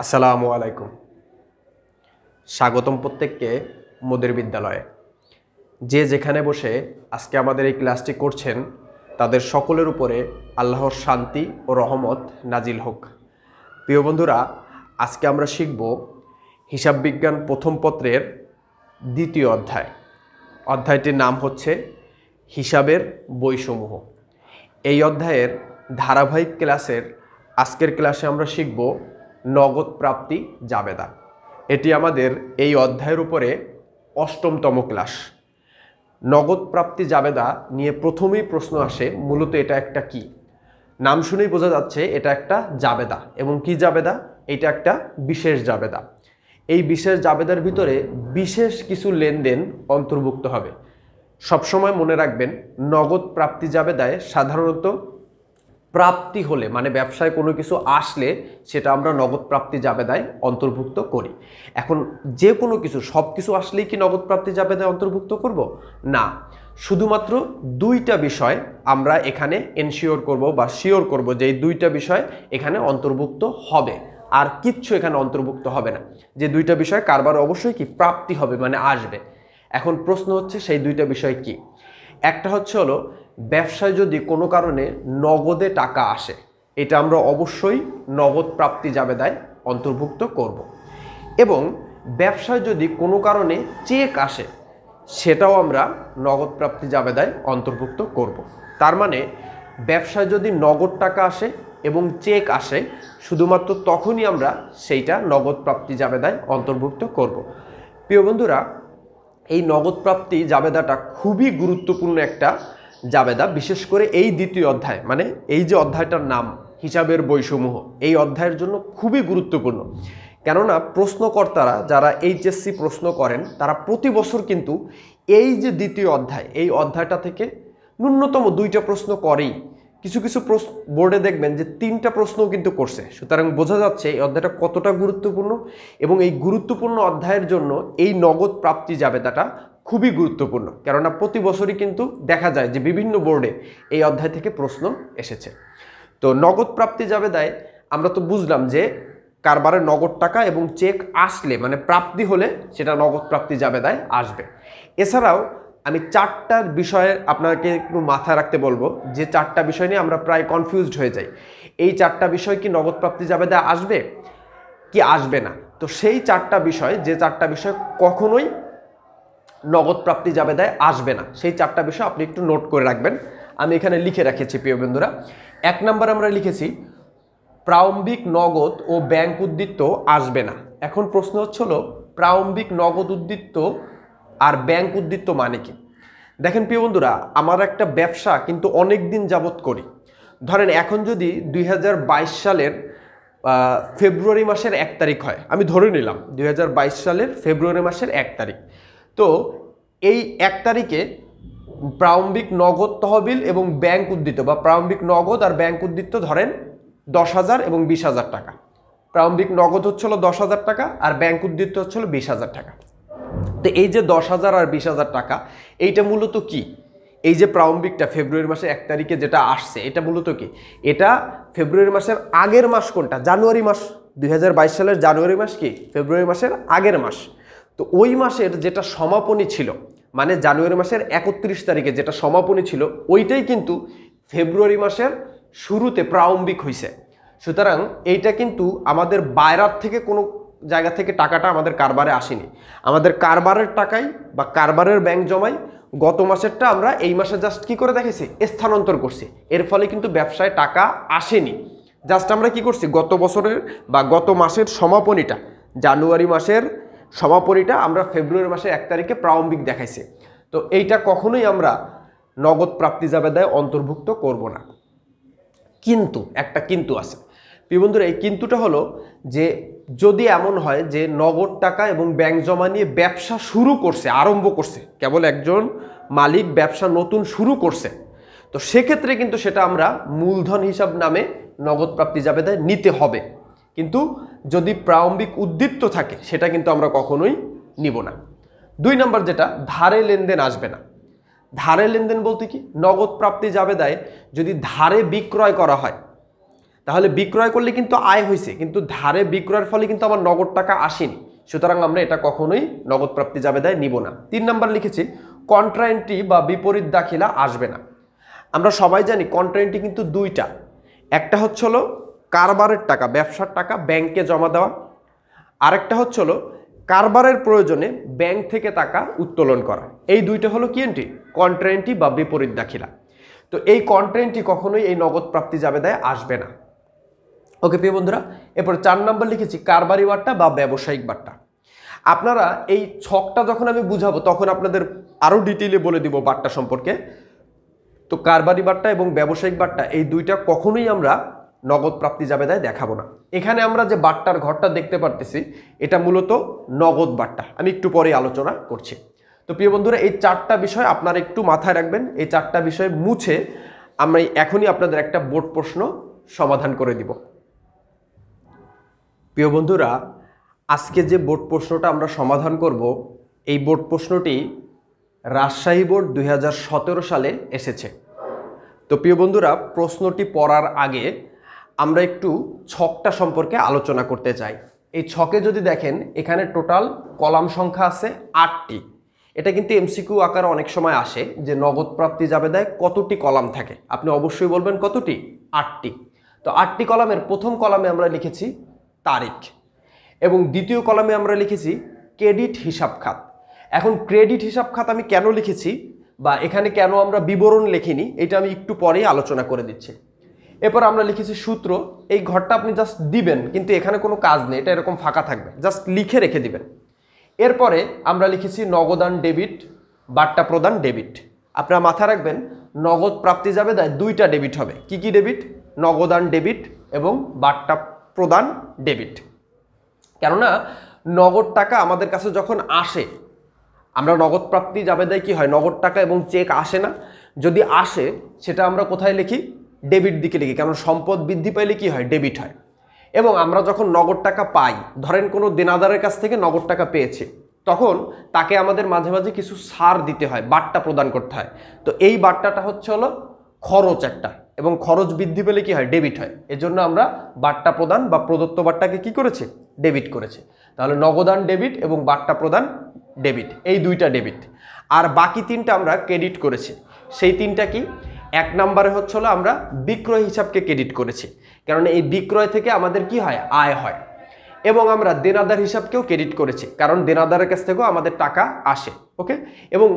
আসসালামু আলাইকুম। স্বাগতম প্রত্যেককে মোদের বিদ্যালয়ে। যে যেখানে বসে আজকে আমাদের এই ক্লাসটি করছেন তাদের সকলের উপরে আল্লাহর শান্তি ও রহমত নাজিল হোক। প্রিয় বন্ধুরা, আজকে আমরা শিখব হিসাব বিজ্ঞান প্রথম পত্রের দ্বিতীয় অধ্যায়। অধ্যায়টির নাম হচ্ছে হিসাবের বইসমূহ। এই অধ্যায়ের ধারাবাহিক ক্লাসের আজকের ক্লাসে আমরা শিখব নগদ প্রাপ্তি জাবেদা। এটি আমাদের এই অধ্যায়ের উপরে অষ্টমতম ক্লাস। নগদ প্রাপ্তি জাবেদা নিয়ে প্রথমেই প্রশ্ন আসে, মূলত এটা একটা কি? নাম শুনেই বোঝা যাচ্ছে এটা একটা জাবেদা। এবং কি জাবেদা? এটা একটা বিশেষ জাবেদা। এই বিশেষ জাবেদার ভিতরে বিশেষ কিছু লেনদেন অন্তর্ভুক্ত হবে। সবসময় মনে রাখবেন, নগদ প্রাপ্তি জাবেদায় সাধারণত প্রাপ্তি হলে মানে ব্যবসায় কোনো কিছু আসলে সেটা আমরা নগদ প্রাপ্তি জাবেদায় অন্তর্ভুক্ত করি। এখন যে কোনো কিছু সব কিছু আসলেই কি নগদ প্রাপ্তি জাবেদায় অন্তর্ভুক্ত করব? না, শুধুমাত্র দুইটা বিষয় আমরা এখানে এনশিওর করব বা শিওর করব যে এই দুইটা বিষয় এখানে অন্তর্ভুক্ত হবে, আর কিচ্ছু এখানে অন্তর্ভুক্ত হবে না। যে দুইটা বিষয় কারবার অবশ্যই কি প্রাপ্তি হবে মানে আসবে। এখন প্রশ্ন হচ্ছে সেই দুইটা বিষয় কি? একটা হলো ব্যবসায় যদি কোনো কারণে নগদে টাকা আসে, এটা আমরা অবশ্যই নগদ প্রাপ্তি জাবেদায় অন্তর্ভুক্ত করব। এবং ব্যবসায় যদি কোনো কারণে চেক আসে, সেটাও আমরা নগদ প্রাপ্তি জাবেদায় অন্তর্ভুক্ত করব। তার মানে ব্যবসায় যদি নগদ টাকা আসে এবং চেক আসে, শুধুমাত্র তখনই আমরা সেইটা নগদ প্রাপ্তি জাবেদায় অন্তর্ভুক্ত করব। প্রিয় বন্ধুরা, এই নগদ প্রাপ্তি জাবেদাটা খুবই গুরুত্বপূর্ণ একটা জাবেদা, বিশেষ করে এই দ্বিতীয় অধ্যায়, মানে এই যে অধ্যায়টার নাম হিসাবের বইসমূহ, এই অধ্যায়ের জন্য খুবই গুরুত্বপূর্ণ। কেননা প্রশ্নকর্তারা যারা এইচএসসি প্রশ্ন করেন তারা প্রতি বছর কিন্তু এই যে দ্বিতীয় অধ্যায়, এই অধ্যায়টা থেকে ন্যূনতম 2টা প্রশ্ন করেই। কিছু কিছু বোর্ডে দেখবেন যে 3টা প্রশ্নও কিন্তু করছে। সুতরাং বোঝা যাচ্ছে এই অধ্যায়টা কতটা গুরুত্বপূর্ণ। এবং এই গুরুত্বপূর্ণ অধ্যায়ের জন্য এই নগদ প্রাপ্তি জাবেদাটা খুবই গুরুত্বপূর্ণ, কেননা প্রতি বছরই কিন্তু দেখা যায় যে বিভিন্ন বোর্ডে এই অধ্যায় থেকে প্রশ্ন এসেছে। তো নগদ প্রাপ্তি জাবেদায় আমরা তো বুঝলাম যে কারবারের নগদ টাকা এবং চেক আসলে মানে প্রাপ্তি হলে সেটা নগদ প্রাপ্তি জাবেদায় আসবে। এছাড়াও আমি 4টার বিষয়ে আপনাকে একটু মাথায় রাখতে বলবো, যে 4টা বিষয় নিয়ে আমরা প্রায় কনফিউজড হয়ে যাই। এই 4টা বিষয় কি নগদ প্রাপ্তি জাবেদায় আসবে কি আসবে না? তো সেই 4টা বিষয়, যে 4টা বিষয় কখনোই নগদ প্রাপ্তি জাবেদায় আসবে না, সেই 4টা বিষয় আপনি একটু নোট করে রাখবেন। আমি এখানে লিখে রেখেছি প্রিয় বন্ধুরা। 1 নম্বর আমরা লিখেছি প্রারম্ভিক নগদ ও ব্যাংক উদ্বৃত্ত আসবে না। এখন প্রশ্ন হলো প্রারম্ভিক নগদ উদ্বৃত্ত আর ব্যাংক উদ্বৃত্ত মানে কি? দেখেন প্রিয় বন্ধুরা, আমার একটা ব্যবসা কিন্তু অনেক দিন যাবত করি। ধরেন এখন যদি 2022 সালের ফেব্রুয়ারি মাসের 1 তারিখ হয়, আমি ধরে নিলাম 2022 সালের ফেব্রুয়ারি মাসের 1 তারিখ। তো এই 1 তারিখে প্রারম্ভিক নগদ তহবিল এবং ব্যাংক উদ্বৃত্ত বা প্রারম্ভিক নগদ আর ব্যাংক উদ্বৃত্ত ধরেন 10,000 এবং 20,000 টাকা। প্রারম্ভিক নগদ হচ্ছিল 10,000 টাকা আর ব্যাংক উদ্বৃত্ত হচ্ছিল 20,000 টাকা। তো এই যে 10,000 আর 20,000 টাকা, এইটা মূলত কি? এই যে প্রারম্ভিকটা ফেব্রুয়ারি মাসের 1 তারিখে যেটা আসছে, এটা মূলত কি? এটা ফেব্রুয়ারি মাসের আগের মাস কোনটা? জানুয়ারি মাস। 2022 সালের জানুয়ারি মাস কি ফেব্রুয়ারি মাসের আগের মাস। তো ওই মাসের যেটা সমাপনী ছিল, মানে জানুয়ারি মাসের 31 তারিখে যেটা সমাপনী ছিল, ওইটাই কিন্তু ফেব্রুয়ারি মাসের শুরুতে প্রারম্ভিক হয়েছে। সুতরাং এইটা কিন্তু আমাদের বাইরের থেকে কোনো জায়গা থেকে টাকাটা আমাদের কারবারে আসেনি। আমাদের কারবারের টাকাই বা কারবারের ব্যাংক জমাই গত মাসেরটা আমরা এই মাসে জাস্ট কি করে দেখেছি, স্থানান্তর করছি। এর ফলে কিন্তু ব্যবসায় টাকা আসেনি। জাস্ট আমরা কি করছি, গত বছরের বা গত মাসের সমাপনীটা, জানুয়ারি মাসের সমাপনীটা আমরা ফেব্রুয়ারি মাসের 1 তারিখে প্রারম্ভিক দেখাইছি। তো এইটা কখনোই আমরা নগদ প্রাপ্তি জাবেদায় অন্তর্ভুক্ত করব না। কিন্তু একটা কিন্তু আছে প্রিয় বন্ধুরা। এই কিন্তুটা হলো যে যদি এমন হয় যে নগদ টাকা এবং ব্যাংক জমা নিয়ে ব্যবসা শুরু করছে, আরম্ভ করছে, কেবল একজন মালিক ব্যবসা নতুন শুরু করছে, তো সেক্ষেত্রে কিন্তু সেটা আমরা মূলধন হিসাব নামে নগদ প্রাপ্তি জাবেদায় নিতে হবে। কিন্তু যদি প্রারম্ভিক উদ্বৃত্ত থাকে সেটা কিন্তু আমরা কখনোই নিব না। 2 নম্বর যেটা, ধারে লেনদেন আসবে না। ধারে লেনদেন বলতে কি? নগদ প্রাপ্তি জাবেদায় যদি ধারে বিক্রয় করা হয়, তাহলে বিক্রয় করলে কিন্তু আয় হয়েছে, কিন্তু ধারে বিক্রয়ের ফলে কিন্তু আমার নগদ টাকা আসেনি, সুতরাং আমরা এটা কখনোই নগদ প্রাপ্তি জাবেদায় নিব না। 3 নাম্বার লিখেছি কন্ট্রা এন্ট্রি বা বিপরীত দাখিলা আসবে না। আমরা সবাই জানি কন্ট্রা এন্ট্রি কিন্তু দুইটা, একটা হচ্ছে হলো কারবারের টাকা, ব্যবসার টাকা ব্যাংকে জমা দেওয়া, আরেকটা হচ্ছে হলো কারবারের প্রয়োজনে ব্যাংক থেকে টাকা উত্তোলন করা। এই দুইটা হলো কি এন্ট্রি? কন্ট্রা এন্ট্রি বা বিপরীত দাখিলা। তো এই কন্ট্রা এন্ট্রি কখনোই এই নগদ প্রাপ্তি জাবেদায় আসবে না। ওকে প্রিয় বন্ধুরা, এরপর 4 নাম্বার লিখেছি কারবারি বাট্টা বা ব্যবসায়িক বাট্টা। আপনারা এই ছকটা যখন আমি বুঝাবো তখন আপনাদের আরো ডিটেইলে বলে দিব বাট্টা সম্পর্কে। তো কারবারি বাট্টা এবং ব্যবসায়িক বাট্টা এই দুইটা কখনোই আমরা নগদ প্রাপ্তি জাবেদায় দেখাবো না। এখানে আমরা যে বাট্টার ঘরটা দেখতে পারতেছি এটা মূলত নগদ বাট্টা, আমি একটু পরে আলোচনা করছি। তো প্রিয় বন্ধুরা, এই 4টা বিষয় আপনারা একটু মাথায় রাখবেন। এই 4টা বিষয় মুছে আমরা এখনই আপনাদের একটা বোর্ড প্রশ্ন সমাধান করে দিব। প্রিয় বন্ধুরা, আজকে যে বোর্ড প্রশ্নটা আমরা সমাধান করব, এই বোর্ড প্রশ্নটি রাজশাহী বোর্ড 2017 সালে এসেছে। তো প্রিয় বন্ধুরা, প্রশ্নটি পড়ার আগে আমরা একটু ছকটা সম্পর্কে আলোচনা করতে চাই। এই ছকে যদি দেখেন এখানে টোটাল কলাম সংখ্যা আছে 8টি। এটা কিন্তু এমসিকিউ আকারে অনেক সময় আসে যে নগদ প্রাপ্তি জাবেদায় কতটি কলাম থাকে, আপনি অবশ্যই বলবেন কতটি? 8টি। তো 8টি কলামের প্রথম কলামে আমরা লিখেছি তারিখ এবং দ্বিতীয় কলামে আমরা লিখেছি ক্রেডিট হিসাব খাত। এখন ক্রেডিট হিসাব খাত আমি কেন লিখেছি বা এখানে কেন আমরা বিবরণ লিখিনি এটা আমি একটু পরেই আলোচনা করে দিচ্ছি। এরপর আমরা লিখেছি সূত্র। এই ঘরটা আপনি জাস্ট দিবেন, কিন্তু এখানে কোনো কাজ নেই, এটা এরকম ফাঁকা থাকবে, জাস্ট লিখে রেখে দিবেন। এরপরে আমরা লিখেছি নগদান ডেবিট, বাট্টা প্রদান ডেবিট। আপনারা মাথায় রাখবেন নগদ প্রাপ্তি জাবেদায় 2টা ডেবিট হবে। কি কি ডেবিট? নগদান ডেবিট এবং বাট্টা প্রদান ডেবিট। কেননা নগদ টাকা আমাদের কাছে যখন আসে, আমরা নগদ প্রাপ্তি জাবেদায় কি হয়, নগদ টাকা এবং চেক আসে না, যদি আসে সেটা আমরা কোথায় লিখি? ডেবিট দিকে লিখি, কারণ সম্পদ বৃদ্ধি পাইলে কি হয়? ডেবিট হয়। এবং আমরা যখন নগদ টাকা পাই, ধরেন কোনো দেনাদারের কাছ থেকে নগদ টাকা পেয়েছি, তখন তাকে আমাদের মাঝে মাঝে কিছু ছাড় দিতে হয়, বাট্টা প্রদান করতে হয়। তো এই বাট্টাটা হচ্ছে হলো খরচ একটা, এবং খরচ বৃদ্ধি পেলে কি হয়? ডেবিট হয়। এজন্য আমরা বাট্টা প্রদান বা প্রদত্ত বাট্টাকে কি করেছি? ডেবিট করেছি। তাহলে নগদান ডেবিট এবং বাট্টা প্রদান ডেবিট, এই 2টা ডেবিট। আর বাকি 3টা আমরা ক্রেডিট করেছি। সেই 3টা কি? 1 নম্বরে হচ্ছে হলো আমরা বিক্রয় হিসাবকে ক্রেডিট করেছি, কারণ এই বিক্রয় থেকে আমাদের কি হয়? আয় হয়। এবং আমরা দেনাদার হিসাবকেও ক্রেডিট করেছি, কারণ দেনাদারের কাছ থেকেও আমাদের টাকা আসে। ওকে, এবং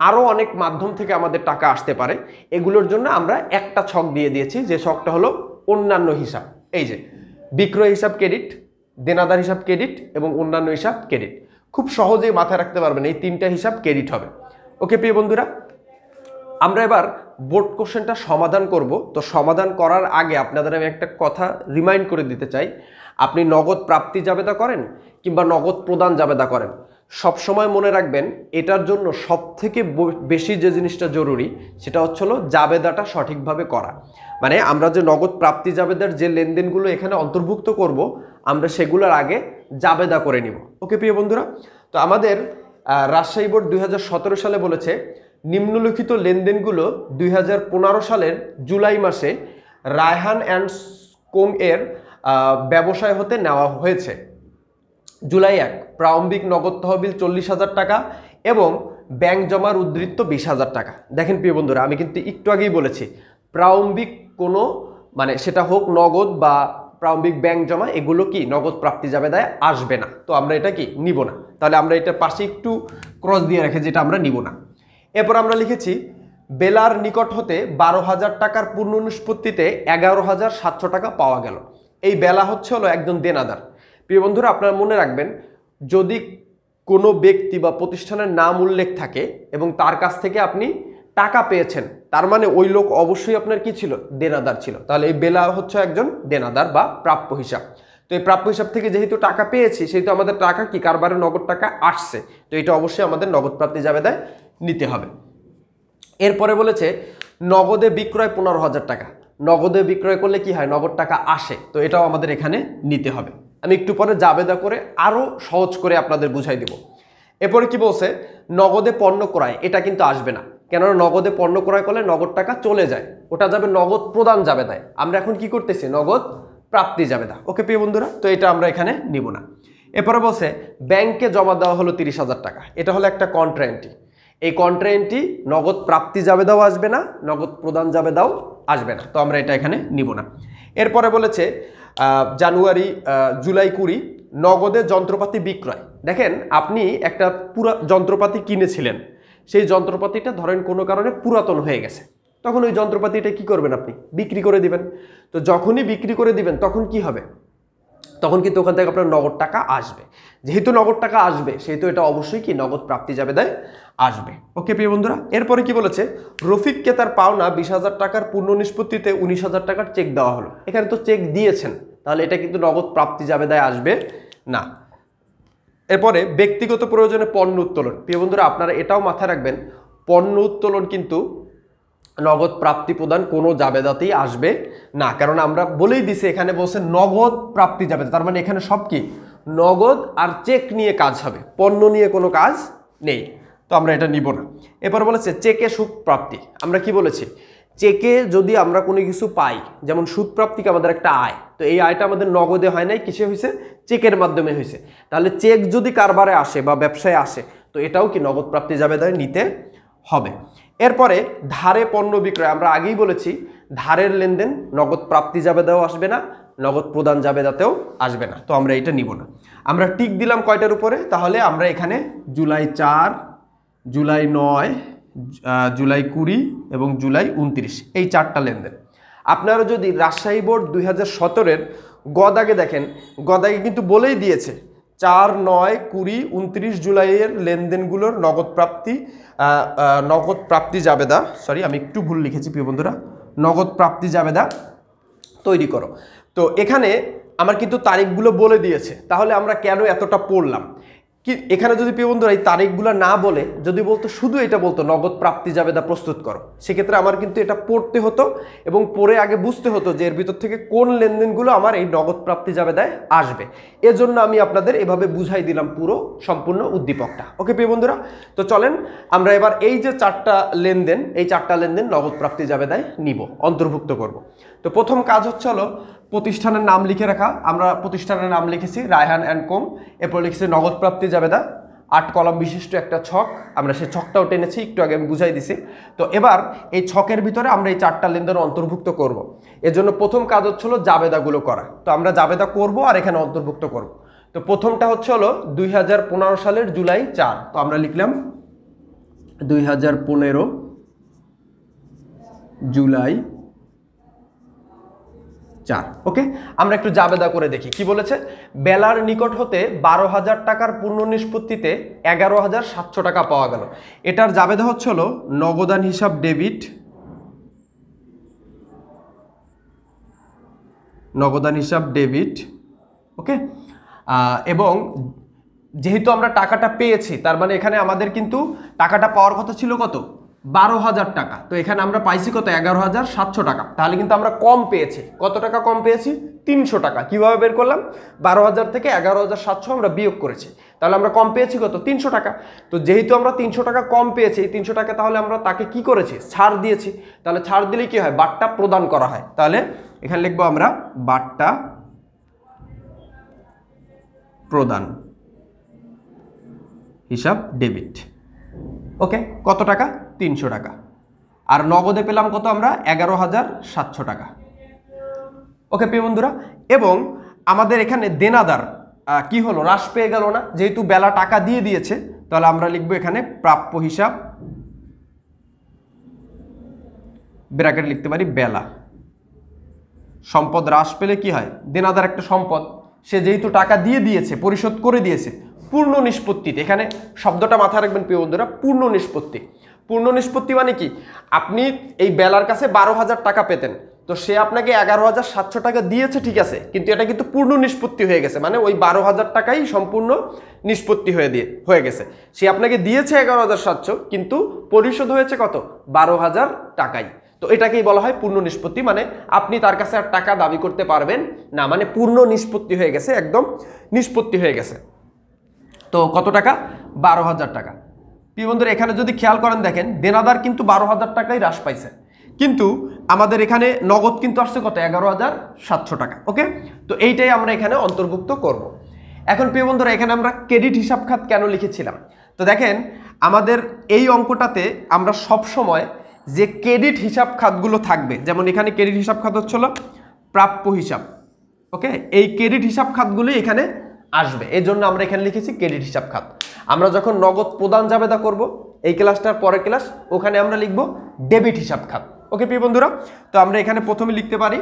আরও অনেক মাধ্যম থেকে আমাদের টাকা আসতে পারে। এগুলোর জন্য আমরা একটা ছক দিয়ে দিয়েছি, যে ছকটা হলো অন্যান্য হিসাব। এই যে বিক্রয় হিসাব ক্রেডিট, দেনাদার হিসাব ক্রেডিট এবং অন্যান্য হিসাব ক্রেডিট। খুব সহজেই মাথায় রাখতে পারবেন এই 3টা হিসাব ক্রেডিট হবে। ওকে প্রিয় বন্ধুরা, আমরা এবার বোর্ড কোশ্চেনটা সমাধান করব। তো সমাধান করার আগে আপনাদের আমি একটা কথা রিমাইন্ড করে দিতে চাই। আপনি নগদ প্রাপ্তি জাবেদা করেন কিংবা নগদ প্রদান জাবেদা করেন, সব সময় মনে রাখবেন এটার জন্য সবথেকে বেশি যে জিনিসটা জরুরি সেটা হচ্ছে হলো জাবেদাটা সঠিকভাবে করা। মানে আমরা যে নগদ প্রাপ্তি জাবেদার যে লেনদেনগুলো এখানে অন্তর্ভুক্ত করব, আমরা সেগুলোর আগে জাবেদা করে নিব। ওকে প্রিয় বন্ধুরা, তো আমাদের রাজশাহী বোর্ড 2017 সালে বলেছে নিম্নলিখিত লেনদেনগুলো 2015 সালের জুলাই মাসে রায়হান অ্যান্ড কোং এর ব্যবসায় হতে নেওয়া হয়েছে। জুলাই 1 প্রারম্ভিক নগদ তহবিল 40,000 টাকা এবং ব্যাংক জমার উদ্ধৃত্ত 20,000 টাকা। দেখেন প্রিয় বন্ধুরা, আমি কিন্তু একটু আগেই বলেছি প্রারম্ভিক কোনো মানে সেটা হোক নগদ বা প্রারম্ভিক ব্যাংক জমা, এগুলো কি নগদ প্রাপ্তি জাবেদায় আসবে না। তো আমরা এটা কি নিব না, তাহলে আমরা এটার পাশে একটু ক্রস দিয়ে রেখে যেটা আমরা নিব না। এরপর আমরা লিখেছি বেলার নিকট হতে 12,000 টাকার পূর্ণ নিষ্পত্তিতে 11,700 টাকা পাওয়া গেল। এই বেলা হচ্ছে হলো একজন দেনাদার। প্রিয় বন্ধুরা, আপনারা মনে রাখবেন যদি কোনো ব্যক্তি বা প্রতিষ্ঠানের নাম উল্লেখ থাকে এবং তার কাছ থেকে আপনি টাকা পেয়েছেন, তার মানে ওই লোক অবশ্যই আপনার কি ছিল? দেনাদার ছিল। তাহলে এই বেলা হচ্ছে একজন দেনাদার বা প্রাপ্য হিসাব। তো এই প্রাপ্য হিসাব থেকে যেহেতু টাকা পেয়েছি, সেহেতু আমাদের টাকা কি কারবারে নগদ টাকা আসছে, তো এটা অবশ্যই আমাদের নগদ প্রাপ্তি জাবেদায় নিতে হবে। এরপরে বলেছে নগদে বিক্রয় 15,000 টাকা। নগদে বিক্রয় করলে কি হয়? নগদ টাকা আসে, তো এটাও আমাদের এখানে নিতে হবে। আমি একটু পরে জাবেদা করে আরো সহজ করে আপনাদের বুঝাই দিব। এরপরে কি বলছে? নগদে পণ্য ক্রয়, এটা কিন্তু আসবে না, কেননা নগদে পণ্য ক্রয় করলে নগদ টাকা চলে যায়, ওটা যাবে নগদ প্রদান জাবেদায়। আমরা এখন কি করতেছি? নগদ প্রাপ্তি জাবেদা। ওকে প্রিয় বন্ধুরা, তো এটা আমরা এখানে নিব না। এরপরে বলছে ব্যাংকে জমা দেওয়া হলো 30,000 টাকা, এটা হলো একটা কন্ট্রা এন্ট্রি। এই কন্ট্রা এন্ট্রি নগদ প্রাপ্তি জাবেদাও আসবে না, নগদ প্রদান জাবেদাও আসবে না, তো আমরা এটা এখানে নিব না। এরপরে বলেছে জুলাই 20 নগদে যন্ত্রপাতি বিক্রয়। দেখেন আপনি একটা পুরা যন্ত্রপাতি কিনেছিলেন, সেই যন্ত্রপাতিটা ধরেন কোনো কারণে পুরাতন হয়ে গেছে, তখন ওই যন্ত্রপাতিটা কি করবেন, আপনি বিক্রি করে দিবেন। তো যখনই বিক্রি করে দিবেন তখন কি হবে, তখন কিন্তু ওখান থেকে আপনার নগদ টাকা আসবে। যেহেতু নগদ টাকা আসবে সেহেতু এটা অবশ্যই কি নগদ প্রাপ্তি জাবেদায় আসবে। ওকে প্রিয় বন্ধুরা, এরপরে কি বলেছে, রফিককে তার পাওনা 20,000 টাকার পূর্ণ নিষ্পত্তিতে 19,000 টাকার চেক দেওয়া হলো। এখানে তো চেক দিয়েছেন, তাহলে এটা কিন্তু নগদ প্রাপ্তি জাবেদায় আসবে না। এরপরে ব্যক্তিগত প্রয়োজনে পণ্য উত্তোলন। প্রিয় বন্ধুরা আপনারা এটাও মাথায় রাখবেন, পণ্য উত্তোলন কিন্তু নগদ প্রাপ্তি প্রদান কোনো জাবেদাতেই আসবে না, কারণ আমরা বলেই দিছি এখানে বলছে নগদ প্রাপ্তি জাবেদা, তার মানে এখানে সব কি নগদ আর চেক নিয়ে কাজ হবে, পণ্য নিয়ে কোনো কাজ নেই, তো আমরা এটা নিব না। এরপর বলেছে চেকে সুদ প্রাপ্তি। আমরা কি বলেছি, চেকে যদি আমরা কোনো কিছু পাই, যেমন সুদ প্রাপ্তিকে আমাদের একটা আয়, তো এই আয়টা আমাদের নগদে হয় নাই, কিসে হয়েছে, চেকের মাধ্যমে হয়েছে। তাহলে চেক যদি কারবারে আসে বা ব্যবসায় আসে, তো এটাও কি নগদ প্রাপ্তি জাবেদায় নিতে হবে। এরপরে ধারে পণ্য বিক্রয়। আমরা আগেই বলেছি ধারের লেনদেন নগদ প্রাপ্তি জাবেদাও আসবে না, নগদ প্রদান জাবেদাতেও আসবে না, তো আমরা এটা নিব না। আমরা টিক দিলাম কয়টার উপরে, তাহলে আমরা এখানে জুলাই 4, জুলাই 9, জুলাই 20 এবং জুলাই 29 এই 4টা লেনদেন। আপনারা যদি রাজশাহী বোর্ড 2017-এর গদাগে দেখেন, গদাগে কিন্তু বলেই দিয়েছে 4, 9, 20, 29 জুলাইয়ের লেনদেনগুলোর নগদ প্রাপ্তি জাবেদা, সরি আমি একটু ভুল লিখেছি প্রিয় বন্ধুরা, নগদ প্রাপ্তি জাবেদা তৈরি করো। তো এখানে আমার কিন্তু তারিখগুলো বলে দিয়েছে, তাহলে আমরা কেন এতটা পড়লাম কি, এখানে যদি প্রিয় বন্ধুরা এই তারিখগুলো না বলে যদি বলতো, শুধু এটা বলতো নগদ প্রাপ্তি জাবেদা প্রস্তুত করো, সেক্ষেত্রে আমার কিন্তু এটা পড়তে হতো এবং পড়ে আগে বুঝতে হতো যে এর ভিতর থেকে কোন লেনদেনগুলো আমার এই নগদ প্রাপ্তি জাবেদায় আসবে। এজন্য আমি আপনাদের এভাবে বুঝাই দিলাম পুরো সম্পূর্ণ উদ্দীপকটা। ওকে প্রিয় বন্ধুরা, তো চলেন আমরা এবার এই যে 4টা লেনদেন, এই 4টা লেনদেন নগদ প্রাপ্তি জাবেদায় নিব, অন্তর্ভুক্ত করব। তো প্রথম কাজ হচ্ছে হলো প্রতিষ্ঠানের নাম লিখে রাখা। আমরা প্রতিষ্ঠানের নাম লিখেছি রায়হান অ্যান্ড কোং, এরপর লিখেছি নগদ প্রাপ্তি জাবেদা, 8 কলাম বিশিষ্ট একটা ছক, আমরা সেই ছকটাও টেনেছি, একটু আগে আমি বুঝাই দিছি। তো এবার এই ছকের ভিতরে আমরা এই 4টা লেনদেন অন্তর্ভুক্ত করব। এর জন্য প্রথম কাজ হচ্ছে হলো জাবেদাগুলো করা। তো আমরা জাবেদা করব আর এখানে অন্তর্ভুক্ত করব। তো প্রথমটা হচ্ছে হলো 2015 সালের জুলাই 4, তো আমরা লিখলাম 2015 জুলাই 4। ওকে, আমরা একটু জাবেদা করে দেখি কি বলেছে। বেলার নিকট হতে 12,000 টাকার পূর্ণ নিষ্পত্তিতে 11,700 টাকা পাওয়া গেল। এটার জাবেদা হচ্ছে হলো নগদান হিসাব ডেবিট, নগদান হিসাব ডেবিট। ওকে, এবং যেহেতু আমরা টাকাটা পেয়েছি, তার মানে এখানে আমাদের কিন্তু টাকাটা পাওয়ার কথা ছিল কত, 12,000 টাকা, তো এখানে আমরা পাইছি কত, 11,700 টাকা। তাহলে কিন্তু আমরা কম পেয়েছি, কত টাকা কম পেয়েছি, 300 টাকা। কিভাবে বের করলাম, 12,000 থেকে 11,700 আমরা বিয়োগ করেছি, তাহলে আমরা কম পেয়েছি কত, 300 টাকা। তো যেহেতু আমরা 300 টাকা কম পেয়েছি, 300 টাকা তাহলে আমরা তাকে কি করেছি, ছাড় দিয়েছি। তাহলে ছাড় দিলে কি হয়, বাট্টা প্রদান করা হয়। তাহলে এখানে লিখবো আমরা বাট্টা প্রদান হিসাব ডেবিট। ওকে, কত টাকা, 300 টাকা। আর নগদে পেলাম কত আমরা, 11,700 টাকা। ওকে প্রিয় বন্ধুরা, এবং আমাদের এখানে দেনাদার কি হলো, হ্রাস পেয়ে গেল না, যেহেতু বেলা টাকা দিয়ে দিয়েছে, তাহলে আমরা লিখবো এখানে প্রাপ্য হিসাব, ব্র্যাকেট লিখতে পারি বেলা। সম্পদ হ্রাস পেলে কি হয়, দেনাদার একটা সম্পদ, সে যেহেতু টাকা দিয়ে দিয়েছে, পরিশোধ করে দিয়েছে, পূর্ণ নিষ্পত্তিতে, এখানে শব্দটা মাথায় রাখবেন প্রিয় বন্ধুরা, পূর্ণ নিষ্পত্তি। পূর্ণ নিষ্পত্তি মানে কি, আপনি এই বেলার কাছে 12,000 টাকা পেতেন, তো সে আপনাকে 11,700 টাকা দিয়েছে, ঠিক আছে, কিন্তু এটা কিন্তু পূর্ণ নিষ্পত্তি হয়ে গেছে, মানে ওই 12,000 টাকাই সম্পূর্ণ নিষ্পত্তি হয়ে গেছে। সে আপনাকে দিয়েছে 11,700, কিন্তু পরিশোধ হয়েছে কত, 12,000 টাকাই। তো এটাকেই বলা হয় পূর্ণ নিষ্পত্তি, মানে আপনি তার কাছে আর টাকা দাবি করতে পারবেন না, মানে পূর্ণ নিষ্পত্তি হয়ে গেছে, একদম নিষ্পত্তি হয়ে গেছে। তো কত টাকা, 12,000 টাকা। প্রিয় বন্ধুরা এখানে যদি খেয়াল করেন দেখেন, দেনাদার কিন্তু 12,000 টাকাই হ্রাস পাইছে, কিন্তু আমাদের এখানে নগদ কিন্তু আসছে কত, 11,700 টাকা। ওকে, তো এইটাই আমরা এখানে অন্তর্ভুক্ত করব। এখন প্রিয় বন্ধুরা, এখানে আমরা ক্রেডিট হিসাব খাত কেন লিখেছিলাম, তো দেখেন আমাদের এই অঙ্কটাতে আমরা সব সময় যে ক্রেডিট হিসাব খাতগুলো থাকবে, যেমন এখানে ক্রেডিট হিসাব খাত হচ্ছিল প্রাপ্য হিসাব। ওকে, এই ক্রেডিট হিসাব খাতগুলি এখানে আসবে, এই জন্য আমরা এখানে লিখেছি ক্রেডিট হিসাব খাত। আমরা যখন নগদ প্রদান জাবেদা করব, এই ক্লাসটার পরের ক্লাস, ওখানে আমরা লিখব ডেবিট হিসাব খাত। ওকে প্রিয় বন্ধুরা, তো আমরা এখানে প্রথমে লিখতে পারি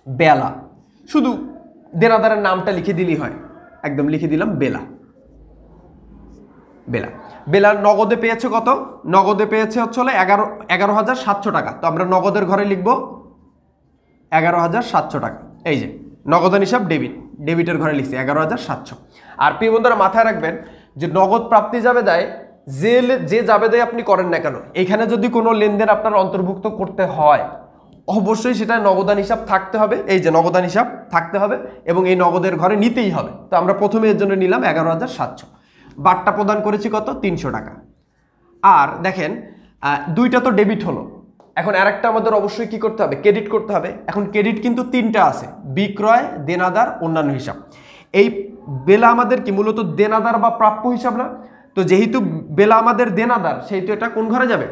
বেলা, শুধু দেনাদারের নামটা লিখে দিলেই হয়, একদম লিখে দিলাম বেলা। বেলা বেলা নগদে পেয়েছে কত, নগদে পেয়েছে হচ্ছে 11,700 টাকা। তো আমরা নগদের ঘরে লিখব 11,700 টাকা। এই যে নগদান হিসাব ডেবিট, ডেবিটের ঘরে লিখছি 11,700। আর প্রিয় বন্ধুরা মাথায় রাখবেন যে নগদ প্রাপ্তি জাবেদায় যে জাবেদায় আপনি করেন না কেন, এখানে যদি কোনো লেনদেন আপনার অন্তর্ভুক্ত করতে হয়, অবশ্যই সেটা নগদান হিসাব থাকতে হবে। এই যে নগদান হিসাব থাকতে হবে এবং এই নগদের ঘরে নিতেই হবে। তো আমরা প্রথমে এর জন্য নিলাম 11,700। বাট্টা প্রদান করেছি কত, 300 টাকা। আর দেখেন দুইটা তো ডেবিট হলো, এখন আরেকটা আমাদের অবশ্যই কি করতে হবে, ক্রেডিট করতে হবে। এখন ক্রেডিট কিন্তু তিনটা আছে, বিক্রয়, দেনাদার, অন্যান্য হিসাব। এই বেলা আমাদের কি মূলত দেনাদার বা প্রাপ্য হিসাব না, তো যেহেতু বেলা আমাদের দেনাদার, সেহেতু এটা কোন ঘরে যাবে,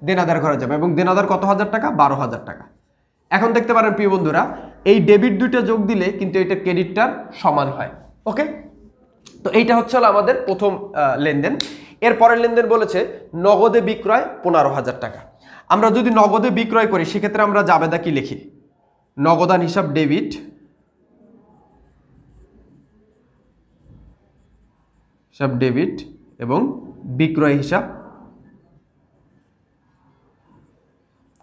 দেনাদার ঘরে যাবে। এবং দেনাদার কত হাজার টাকা, 12,000 টাকা। এখন দেখতে পারেন প্রিয় বন্ধুরা, এই ডেবিট দুইটা যোগ দিলে কিন্তু এটা ক্রেডিটটার সমান হয়। ওকে, তো এইটা হচ্ছে আমাদের প্রথম লেনদেন। এর পরের লেনদেন বলেছে নগদে বিক্রয় 15,000 টাকা। আমরা যদি নগদে বিক্রয় করি, সেক্ষেত্রে আমরা জাবেদা কি লিখি, নগদান হিসাব ডেবিট, হিসাব ডেবিট এবং বিক্রয় হিসাব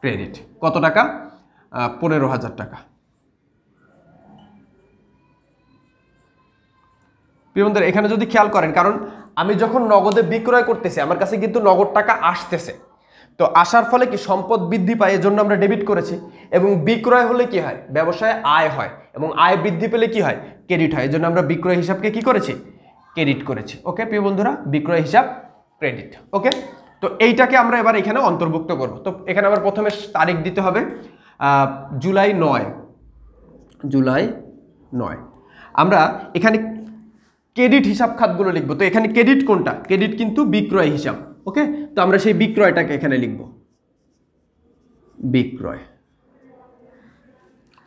ক্রেডিট। কত টাকা, 15,000 টাকা। প্রিয় বন্ধুরা এখানে যদি খেয়াল করেন, কারণ আমি যখন নগদে বিক্রয় করতেছি, আমার কাছে কিন্তু নগদ টাকা আসতেছে, তো আসার ফলে কি সম্পদ বৃদ্ধি পায়, এজন্য আমরা ডেবিট করেছি। এবং বিক্রয় হলে কি হয়, ব্যবসায় আয় হয়, এবং আয় বৃদ্ধি পেলে কি হয়, ক্রেডিট হয়, এজন্য আমরা বিক্রয় হিসাবকে কি করেছি, ক্রেডিট করেছি। ওকে প্রিয় বন্ধুরা, বিক্রয় হিসাব ক্রেডিট। ওকে, তো এইটাকে আমরা এবার এখানে অন্তর্ভুক্ত করব। তো এখানে আবার প্রথমে তারিখ দিতে হবে জুলাই 9, জুলাই 9। আমরা এখানে ক্রেডিট হিসাব খাতগুলো লিখবো। তো এখানে ক্রেডিট কোনটা, ক্রেডিট কিন্তু বিক্রয় হিসাব। ওকে, তো আমরা সেই বিক্রয়টাকে এখানে লিখব, বিক্রয়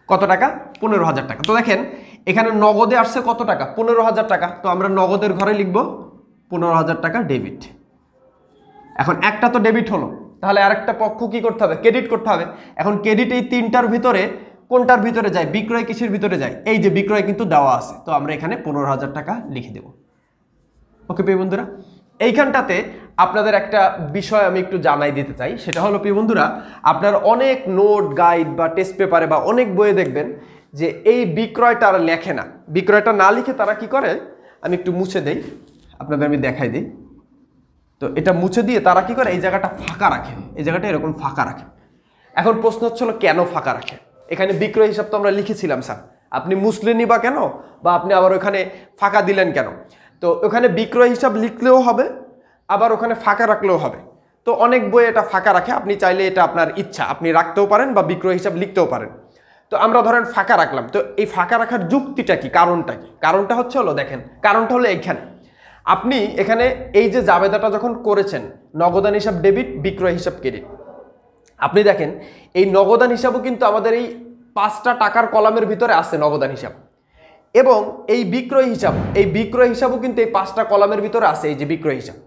কত টাকা, 15,000 টাকা। তো দেখেন এখানে নগদে আসছে কত টাকা, 15,000 টাকা। তো আমরা নগদের ঘরে লিখব 15,000 টাকা ডেবিট। এখন একটা তো ডেবিট হলো, তাহলে আরেকটা পক্ষ কি করতে হবে, ক্রেডিট করতে হবে। এখন ক্রেডিট এই তিনটার ভিতরে কোনটার ভিতরে যায়, বিক্রয় কিসের ভিতরে যায়, এই যে বিক্রয় কিন্তু দেওয়া আছে, তো আমরা এখানে 15,000 টাকা লিখে দেব। ওকে প্রিয় বন্ধুরা, এইখানটাতে আপনাদের একটা বিষয় আমি একটু জানাই দিতে চাই, সেটা হলো প্রিয় বন্ধুরা, আপনার অনেক নোট, গাইড বা টেস্ট পেপারে বা অনেক বইয়ে দেখবেন যে এই বিক্রয়টা আর লেখে না। বিক্রয়টা না লিখে তারা কি করে, আমি একটু মুছে দেই, আপনাদের আমি দেখাই দিই। তো এটা মুছে দিয়ে তারা কি করে, এই জায়গাটা ফাঁকা রাখে, এই জায়গাটা এরকম ফাঁকা রাখে। এখন প্রশ্ন হচ্ছিল কেন ফাঁকা রাখে। এখানে বিক্রয় হিসাব তো আমরা লিখেছিলাম স্যার, আপনি মুছলেনই বা কেন, বা আপনি আবার ওখানে ফাঁকা দিলেন কেন। তো ওখানে বিক্রয় হিসাব লিখলেও হবে, আবার ওখানে ফাঁকা রাখলেও হবে। তো অনেক বই এটা ফাঁকা রাখে, আপনি চাইলে এটা আপনার ইচ্ছা, আপনি রাখতেও পারেন বা বিক্রয় হিসাব লিখতেও পারেন। তো আমরা ধরেন ফাঁকা রাখলাম, তো এই ফাঁকা রাখার যুক্তিটা কি, কারণটা কি, কারণটা হচ্ছে হলো দেখেন, কারণটা হলো এইখানে আপনি এখানে এই যে জাবেদাটা যখন করেছেন, নগদান হিসাব ডেবিট, বিক্রয় হিসাব ক্রেডিট, আপনি দেখেন এই নগদান হিসাবও কিন্তু আমাদের এই 5টা টাকার কলামের ভিতরে আছে নগদান হিসাব, এবং এই বিক্রয় হিসাব, এই বিক্রয় হিসাবও কিন্তু এই 5টা কলামের ভিতরে আছে, এই যে বিক্রয় হিসাব।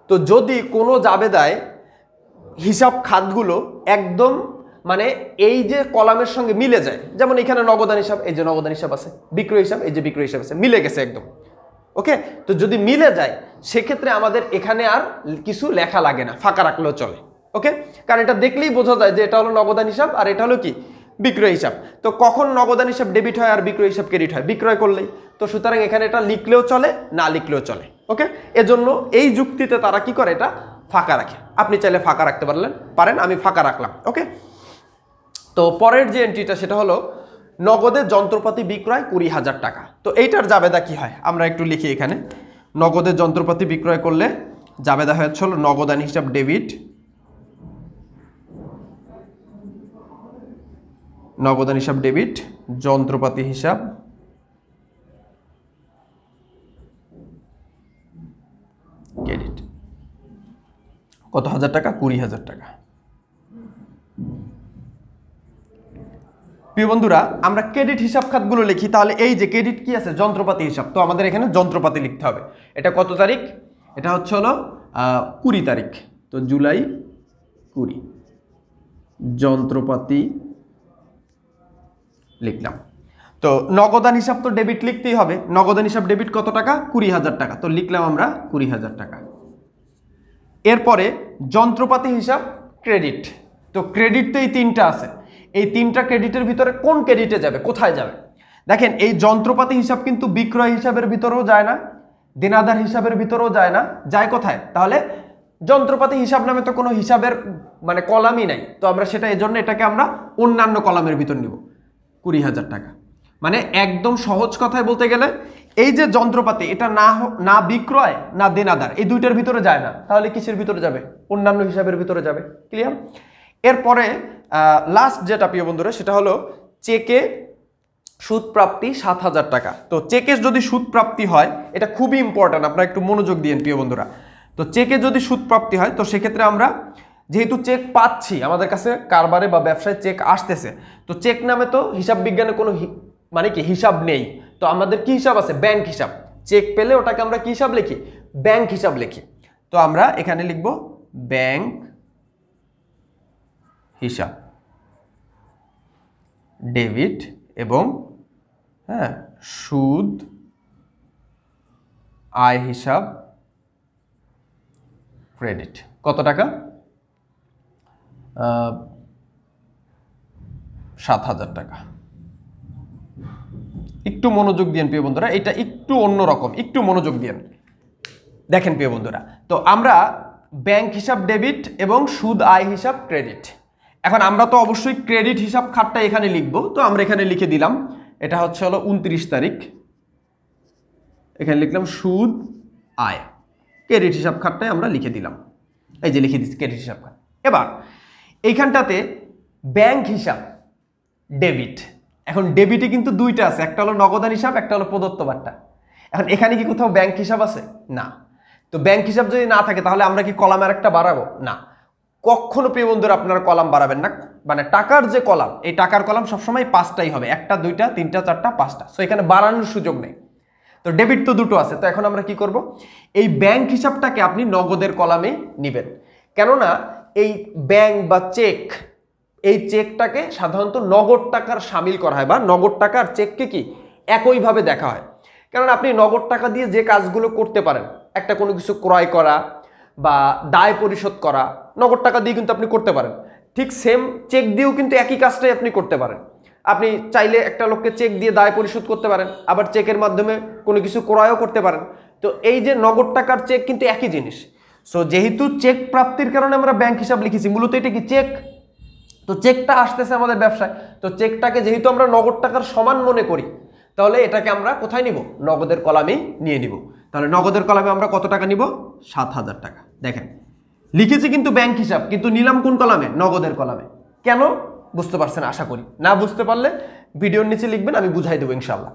তো যদি কোনো জাবেদায় হিসাব খাতগুলো একদম মানে এই যে কলামের সঙ্গে মিলে যায়, যেমন এখানে নগদান হিসাব, এই যে নগদান হিসাব আছে, বিক্রয় হিসাব, এই যে বিক্রয় হিসাব আছে, মিলে গেছে একদম। ওকে, তো যদি মিলে যায় সেক্ষেত্রে আমাদের এখানে আর কিছু লেখা লাগে না, ফাঁকা রাখলেও চলে। ওকে, কারণ এটা দেখলেই বোঝা যায় যে এটা হলো নগদান হিসাব আর এটা হলো কি, বিক্রয় হিসাব। তো কখন নগদান হিসাব ডেবিট হয় আর বিক্রয় হিসাব ক্রেডিট হয়, বিক্রয় করলেই। তো সুতরাং এখানে এটা লিখলেও চলে, না লিখলেও চলে। ওকে, এজন্য এই যুক্তিতে তারা কি করে, এটা ফাঁকা রাখে। আপনি চাইলে ফাঁকা রাখতে পারেন, আমি ফাঁকা রাখলাম। ওকে, তো পরের যে এন্ট্রিটা সেটা হলো নগদের যন্ত্রপাতি বিক্রয় 20,000 টাকা। তো এইটার জাবেদা কি হয়, আমরা একটু লিখি এখানে, নগদের যন্ত্রপাতি বিক্রয় করলে জাবেদা হচ্ছে হলো নগদান হিসাব ডেবিট, নগদান হিসাব ডেবিট, যন্ত্রপাতি হিসাব ক্রেডিট। কত হাজার টাকা? 20,000 টাকা। প্রিয় বন্ধুরা, আমরা ক্রেডিট হিসাব খাতগুলো লিখি, তাহলে এই যে ক্রেডিট কি আছে? যন্ত্রপাতি হিসাব। তো আমাদের এখানে যন্ত্রপাতি লিখতে হবে। এটা কত তারিখ? এটা হচ্ছে হলো 20 তারিখ। তো জুলাই 20 যন্ত্রপাতি লিখলাম। তো নগদান হিসাব তো ডেবিট লিখতেই হবে। নগদান হিসাব ডেবিট কত টাকা? 20,000 টাকা। তো লিখলাম আমরা 20,000 টাকা। এরপরে যন্ত্রপাতি হিসাব ক্রেডিট। তো ক্রেডিট তো এই তিনটা আছে, এই তিনটা ক্রেডিটের ভিতরে কোন ক্রেডিটে যাবে, কোথায় যাবে? দেখেন, এই যন্ত্রপাতি হিসাব কিন্তু বিক্রয় হিসাবের ভিতরেও যায় না, দেনাদার হিসাবের ভিতরেও যায় না, যায় কোথায়? তাহলে যন্ত্রপাতি হিসাব নামে তো কোনো হিসাবের মানে কলামই নাই। তো আমরা সেটা এজন্য এটাকে আমরা অন্যান্য কলামের ভিতর নিব। 20,000 টাকা মানে একদম সহজ কথায় বলতে গেলে এই যে যন্ত্রপাতি, এটা না বিক্রয় না দেনাদার, এই দুইটার ভিতরে যায় না। তাহলে কিসের ভিতরে যাবে? অন্যান্য হিসাবের ভিতরে যাবে। ক্লিয়ার? এরপরে লাস্ট যেটা প্রিয় বন্ধুরা, সেটা হলো চেকে সুদ প্রাপ্তি 7,000 টাকা। তো চেকে যদি সুদ প্রাপ্তি হয়, এটা খুবই ইম্পর্ট্যান্ট, আপনারা একটু মনোযোগ দিয়েন প্রিয় বন্ধুরা। তো চেকে যদি সুদ প্রাপ্তি হয়, তো সেক্ষেত্রে আমরা যেহেতু চেক পাচ্ছি, আমাদের কাছে কারবারে বা ব্যবসায় চেক আসতেছে, তো চেক নামে তো হিসাব বিজ্ঞানে কোনো মানে কি হিসাব নেই। তো আমাদের কি হিসাব আছে? ব্যাংক হিসাব। চেক পেলে ওটাকে আমরা কি হিসাব লিখি? ব্যাংক হিসাব লিখি। তো আমরা এখানে লিখব ব্যাংক হিসাব ডেবিট এবং সুদ আয় হিসাব ক্রেডিট। কত টাকা? 7,000 টাকা। একটু মনোযোগ দিয়েন প্রিয় বন্ধুরা, এটা একটু অন্যরকম, একটু মনোযোগ দিয়েন। দেখেন প্রিয় বন্ধুরা, তো আমরা ব্যাংক হিসাব ডেবিট এবং সুদ আয় হিসাব ক্রেডিট। এখন আমরা তো অবশ্যই ক্রেডিট হিসাব খাতটা এখানে লিখব। তো আমরা এখানে লিখে দিলাম, এটা হচ্ছে হলো 29 তারিখ। এখানে লিখলাম সুদ আয়। ক্রেডিট হিসাব খাতটাই আমরা লিখে দিলাম, এই যে লিখে দিচ্ছি ক্রেডিট হিসাব খাত। এবার এইখানটাতে ব্যাংক হিসাব ডেবিট। এখন ডেবিটে কিন্তু দুইটা আছে, একটা হলো নগদান হিসাব, একটা হলো প্রদত্ত বার্তা। এখন এখানে কি কোথাও ব্যাংক হিসাব আছে? না। তো ব্যাংক হিসাব যদি না থাকে, তাহলে আমরা কি কলাম আর একটা বাড়াবো? না, কখনো প্রিয় বন্ধুরা আপনারা কলাম বাড়াবেন না। মানে টাকার যে কলাম, এই টাকার কলাম সবসময় 5টাই হবে, 1টা 2টা 3টা 4টা 5টা। সো এখানে বাড়ানোর সুযোগ নেই। তো ডেবিট তো দুটো আছে। তো এখন আমরা কি করব? এই ব্যাংক হিসাবটাকে আপনি নগদের কলামে নেবেন, কেননা এই ব্যাংক বা চেক, এই চেকটাকে সাধারণত নগদ টাকার সামিল করা হয়, বা নগদ টাকার চেককে কি একইভাবে দেখা হয়। কেননা আপনি নগদ টাকা দিয়ে যে কাজগুলো করতে পারেন, একটা কোনো কিছু ক্রয় করা বা দায় পরিশোধ করা, নগদ টাকা দিয়ে কিন্তু আপনি করতে পারেন। ঠিক সেম চেক দিয়েও কিন্তু একই কাজটাই আপনি করতে পারেন। আপনি চাইলে একটা লোককে চেক দিয়ে দায় পরিশোধ করতে পারেন, আবার চেকের মাধ্যমে কোনো কিছু ক্রয়ও করতে পারেন। তো এই যে নগদ টাকার চেক কিন্তু একই জিনিস। সো যেহেতু চেক প্রাপ্তির কারণে আমরা ব্যাংক হিসাব লিখেছি, মূলত এটা কি চেক। তো চেকটা আসতেছে আমাদের ব্যবসায়, তো চেকটাকে যেহেতু আমরা নগদ টাকার সমান মনে করি, তাহলে এটাকে আমরা কোথায় নিব? নগদের কলামেই নিয়ে নিব। তাহলে নগদের কলামে আমরা কত টাকা নিব? 7,000 টাকা। দেখেন, লিখেছি কিন্তু ব্যাংক হিসাব, কিন্তু নিলাম কোন কলামে? নগদের কলামে। কেন? বুঝতে পারছেন আশা করি। না বুঝতে পারলে ভিডিওর নিচে লিখবেন, আমি বুঝাই দেবো ইনশাল্লাহ।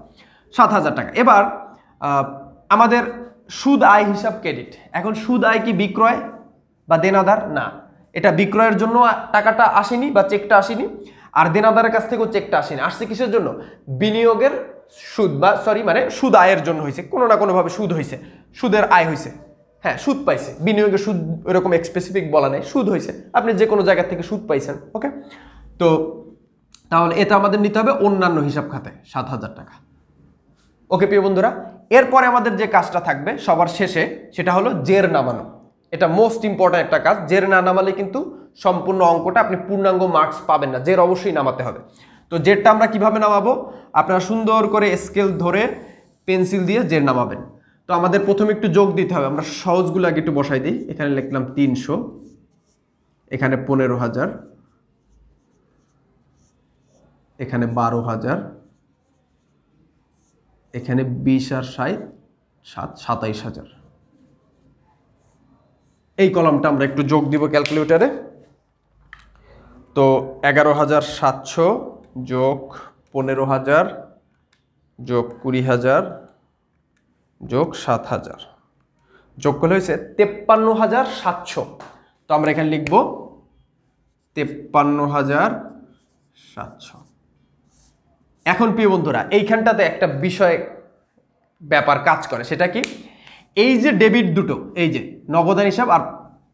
7,000 টাকা। এবার আমাদের সুদ আয় হিসাব ক্রেডিট। এখন সুদ আয় কি বিক্রয় বা দেনাদার? না, এটা বিক্রয়ের জন্য টাকাটা আসেনি বা চেকটা আসেনি, আর দেনাদারের কাছ থেকেও চেকটা আসেনি। আসছে কিসের জন্য? বিনিয়োগের সুদ, বা মানে সুদ আয়ের জন্য হয়েছে, কোনো না কোনোভাবে সুদ হয়েছে, সুদের আয় হয়েছে। হ্যাঁ, সুদ পাইছে। বিনিয়োগের সুদ এরকম স্পেসিফিক বলা নেই, সুদ হয়েছে, আপনি যে কোনো জায়গা থেকে সুদ পাইছেন। ওকে, তো তাহলে এটা আমাদের নিতে হবে অন্যান্য হিসাব খাতে 7,000 টাকা। ওকে প্রিয় বন্ধুরা, এরপরে আমাদের যে কাজটা থাকবে সবার শেষে, সেটা হলো জের নামানো। এটা মোস্ট ইম্পর্ট্যান্ট একটা কাজ। জের না নামালে কিন্তু সম্পূর্ণ অঙ্কটা আপনি পূর্ণাঙ্গ মার্কস পাবেন না। জের অবশ্যই নামাতে হবে। তো জেরটা আমরা কিভাবে নামাবো? আপনারা সুন্দর করে স্কেল ধরে পেন্সিল দিয়ে জের নামাবেন। তো আমাদের প্রথমে একটু যোগ দিতে হবে। আমরা সহজগুলো আগে একটু বসাই দিই। এখানে লিখলাম 300, এখানে 15,000, এখানে 12,000, এখানে 20 আর 60 27,000। এই কলামটা আমরা একটু যোগ দিব ক্যালকুলেটরে। তো 11,700 যোগ 15,000 যোগ 20,000 যোগ 7,000 যোগ করলে হয়েছে 53,700। তো আমরা এখানে লিখব 53,700। এখন প্রিয় বন্ধুরা এইখানটাতে একটা বিষয় ব্যাপার কাজ করে, সেটা কি, এই যে ডেবিট দুটো, এই যে নগদান হিসাব আর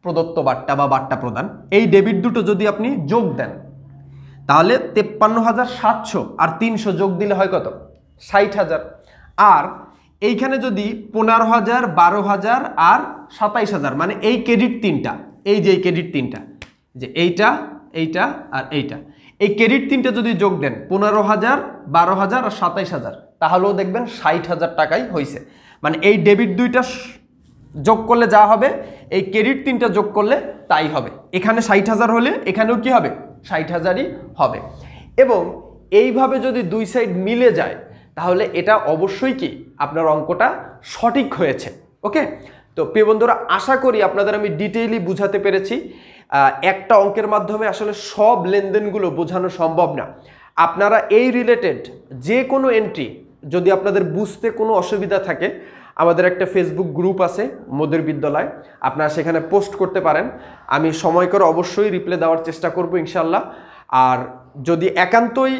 প্রদত্ত বাট্টা বা বাট্টা প্রদান, এই ডেবিট দুটো যদি আপনি যোগ দেন তাহলে 53,700 আর 300 যোগ দিলে হয় কত, 60,000। আর এইখানে যদি 15,000, 12,000 আর 27,000, মানে এই ক্রেডিট তিনটা, এই যে এই ক্রেডিট তিনটা, যে এইটা, এইটা আর এইটা, এই ক্রেডিট তিনটা যদি যোগ দেন 15,000, 12,000 আর 27,000, তাহলেও দেখবেন 60,000 টাকাই হয়েছে। মানে এই ডেবিট দুইটা যোগ করলে যা হবে, এই ক্রেডিট তিনটা যোগ করলে তাই হবে। এখানে 60,000 হলে এখানেও কি হবে, 60,000ই হবে। এবং এইভাবে যদি দুই সাইড মিলে যায় তাহলে এটা অবশ্যই কি আপনার অঙ্কটা সঠিক হয়েছে। ওকে, তো প্রিয় বন্ধুরা, আশা করি আপনাদের আমি ডিটেইলি বুঝাতে পেরেছি। একটা অঙ্কের মাধ্যমে আসলে সব লেনদেনগুলো বোঝানো সম্ভব না। আপনারা এই রিলেটেড যে কোনো এন্ট্রি যদি আপনাদের বুঝতে কোনো অসুবিধা থাকে, আমাদের একটা ফেসবুক গ্রুপ আছে মোদের বিদ্যালয়, আপনারা সেখানে পোস্ট করতে পারেন। আমি সময় করে অবশ্যই রিপ্লাই দেওয়ার চেষ্টা করব ইনশাল্লাহ। আর যদি একান্তই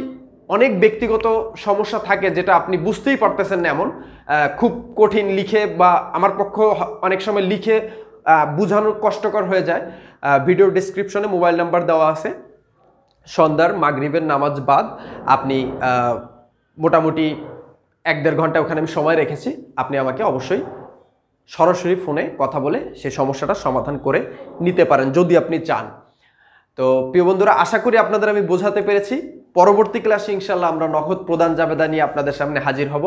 অনেক ব্যক্তিগত সমস্যা থাকে যেটা আপনি বুঝতেই পারতেছেন না, এমন খুব কঠিন লিখে বা আমার পক্ষ অনেক সময় লিখে বোঝানো কষ্টকর হয়ে যায়, ভিডিও ডেসক্রিপশনে মোবাইল নাম্বার দেওয়া আছে। সন্ধ্যার মাগরিবের নামাজ বাদ আপনি মোটামুটি 1-1.5 ঘন্টা ওখানে আমি সময় রেখেছি, আপনি আমাকে অবশ্যই সরাসরি ফোনে কথা বলে সেই সমস্যাটা সমাধান করে নিতে পারেন যদি আপনি চান। তো প্রিয় বন্ধুরা, আশা করি আপনাদের আমি বোঝাতে পেরেছি। পরবর্তী ক্লাসে ইনশাল্লাহ আমরা নগদ প্রদান জাবেদা নিয়ে আপনাদের সামনে হাজির হব।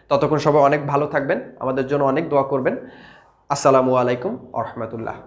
ততক্ষণ সবাই অনেক ভালো থাকবেন, আমাদের জন্য অনেক দোয়া করবেন। আসসালামু আলাইকুম ওয়া রাহমাতুল্লাহ।